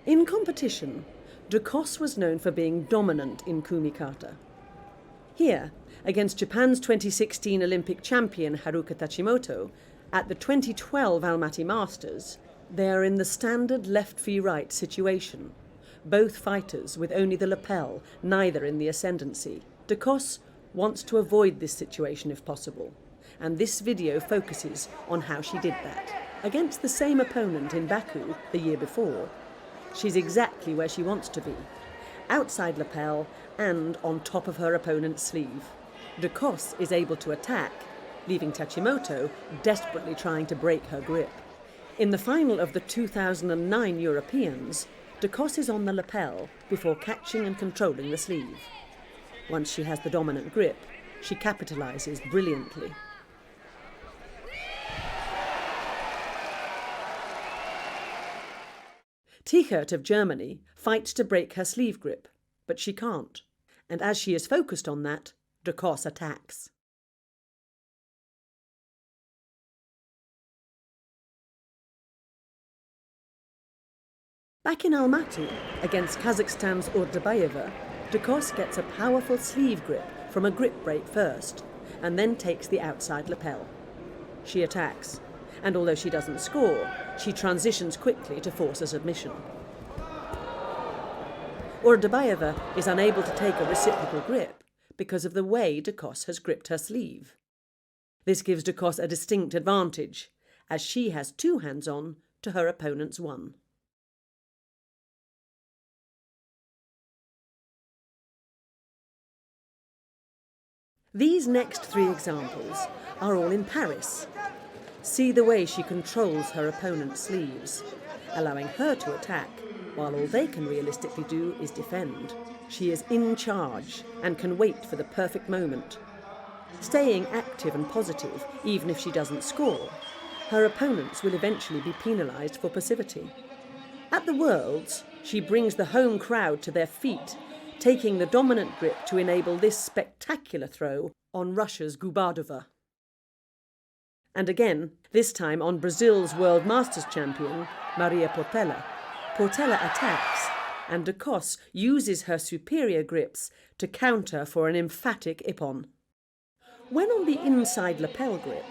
In competition, de Kos was known for being dominant in kumi kata. Here, against Japan's 2016 Olympic champion Haruka Tachimoto, at the 2012 Almaty Masters, they are in the standard left-v-right situation. Both fighters with only the lapel, neither in the ascendancy. De Kos wants to avoid this situation if possible, and this video focuses on how she did that. Against the same opponent in Baku the year before, she's exactly where she wants to be, outside lapel and on top of her opponent's sleeve. De Kos is able to attack, leaving Tachimoto desperately trying to break her grip. In the final of the 2009 Europeans, de Kos is on the lapel before catching and controlling the sleeve. Once she has the dominant grip, she capitalises brilliantly. Tichert of Germany fights to break her sleeve grip, but she can't. And as she is focused on that, de Kos attacks. Back in Almaty, against Kazakhstan's Ordabayeva, de Kos gets a powerful sleeve grip from a grip break first, and then takes the outside lapel. She attacks, and although she doesn't score, she transitions quickly to force a submission. Ordabayeva is unable to take a reciprocal grip because of the way de Kos has gripped her sleeve. This gives de Kos a distinct advantage, as she has two hands on to her opponent's one. These next three examples are all in Paris. See the way she controls her opponent's sleeves, allowing her to attack, while all they can realistically do is defend. She is in charge and can wait for the perfect moment. Staying active and positive, even if she doesn't score, her opponents will eventually be penalised for passivity. At the Worlds, she brings the home crowd to their feet, taking the dominant grip to enable this spectacular throw on Russia's Gubardova. And again, this time on Brazil's World Masters champion, Maria Portela. Portela attacks, and de Kos uses her superior grips to counter for an emphatic ippon. When on the inside lapel grip,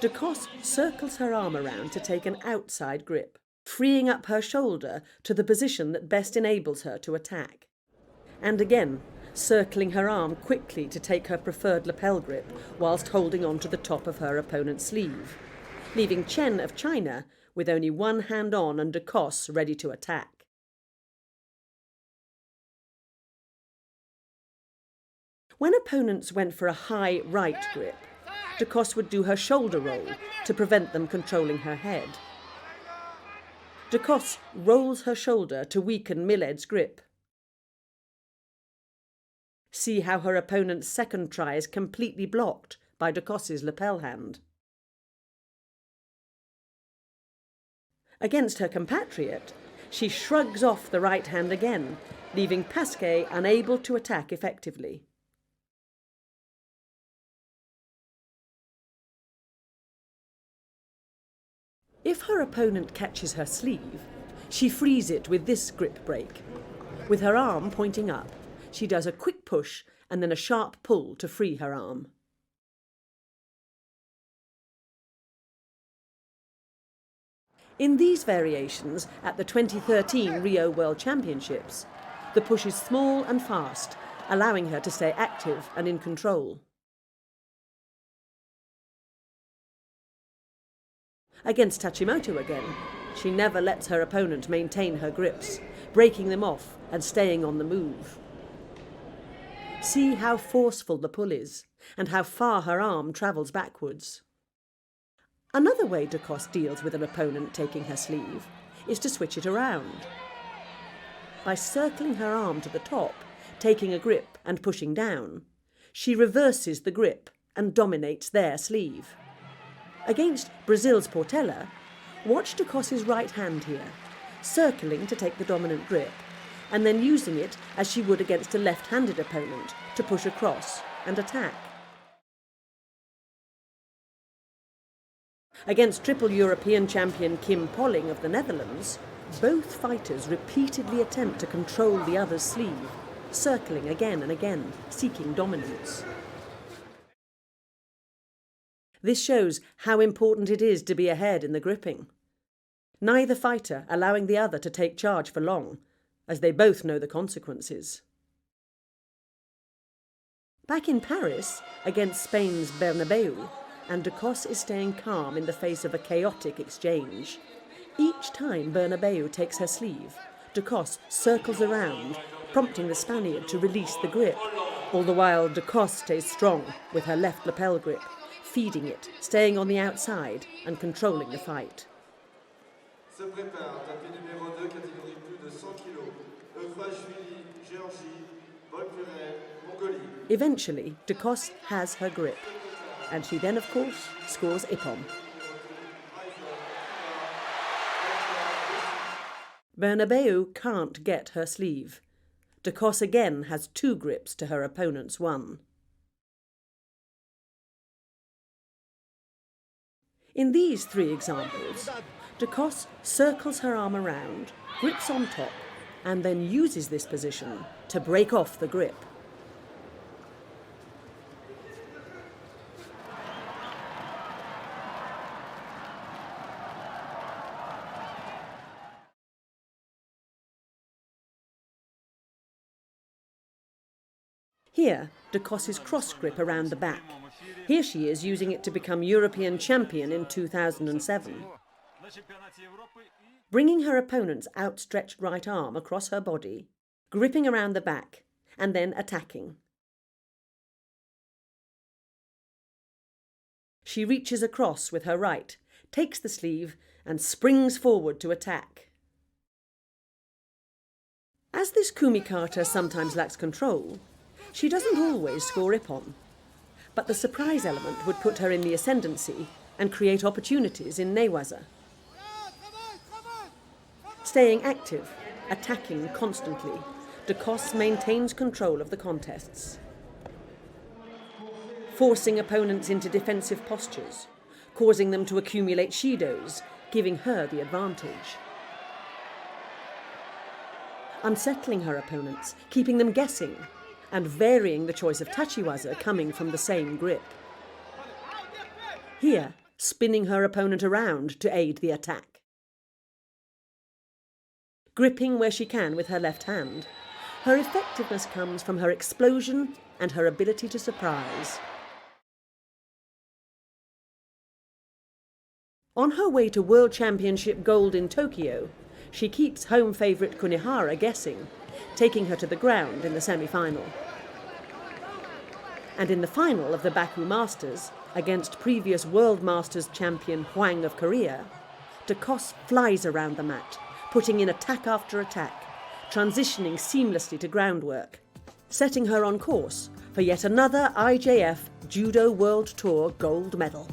de Kos circles her arm around to take an outside grip, freeing up her shoulder to the position that best enables her to attack. And again, circling her arm quickly to take her preferred lapel grip whilst holding on to the top of her opponent's sleeve, leaving Chen of China with only one hand on and de Kos ready to attack. When opponents went for a high right grip, de Kos would do her shoulder roll to prevent them controlling her head. De Kos rolls her shoulder to weaken Miled's grip. See how her opponent's second try is completely blocked by de Kos's lapel hand. Against her compatriot, she shrugs off the right hand again, leaving Pasquet unable to attack effectively. If her opponent catches her sleeve, she frees it with this grip break. With her arm pointing up, she does a quick push and then a sharp pull to free her arm. In these variations at the 2013 Rio World Championships, the push is small and fast, allowing her to stay active and in control. Against Tachimoto again, she never lets her opponent maintain her grips, breaking them off and staying on the move. See how forceful the pull is, and how far her arm travels backwards. Another way de Kos deals with an opponent taking her sleeve is to switch it around. By circling her arm to the top, taking a grip and pushing down, she reverses the grip and dominates their sleeve. Against Brazil's Portela, watch de Kos's right hand here, circling to take the dominant grip, and then using it as she would against a left-handed opponent to push across and attack. Against triple European champion Kim Polling of the Netherlands, Both fighters repeatedly attempt to control the other's sleeve, circling again and again, seeking dominance. This shows how important it is to be ahead in the gripping. Neither fighter allowing the other to take charge for long, as they both know the consequences. Back in Paris, against Spain's Bernabeu, and Ducos is staying calm in the face of a chaotic exchange. Each time Bernabeu takes her sleeve, Ducos circles around, prompting the Spaniard to release the grip, all the while Ducos stays strong with her left lapel grip, feeding it, staying on the outside and controlling the fight. Se prépare, tapis numéro 2, catégorie plus de 100 kg. Euphorie, Géorgie, Volpurée, Mongolie. Eventually, Ducos has her grip, and she then, of course, scores Ippon. Bernabeu can't get her sleeve. Ducos again has 2 grips to her opponent's 1. In these 3 examples, Ducos circles her arm around, grips on top, and then uses this position to break off the grip. Here, Ducos's cross grip around the back. Here she is using it to become European champion in 2007. Bringing her opponent's outstretched right arm across her body, gripping around the back, and then attacking. She reaches across with her right, takes the sleeve, and springs forward to attack. As this kumi kata sometimes lacks control, she doesn't always score Ippon, but the surprise element would put her in the ascendancy and create opportunities in newaza. Staying active, attacking constantly, Ducos maintains control of the contests. Forcing opponents into defensive postures, causing them to accumulate shidos, giving her the advantage. Unsettling her opponents, keeping them guessing, and varying the choice of tachiwaza coming from the same grip. Here, spinning her opponent around to aid the attack. Gripping where she can with her left hand, her effectiveness comes from her explosion and her ability to surprise. On her way to World Championship gold in Tokyo, she keeps home favourite Kunihara guessing, taking her to the ground in the semi-final. And in the final of the Baku Masters, against previous World Masters champion Hwang of Korea, Ducos flies around the mat, putting in attack after attack, transitioning seamlessly to groundwork, setting her on course for yet another IJF Judo World Tour gold medal.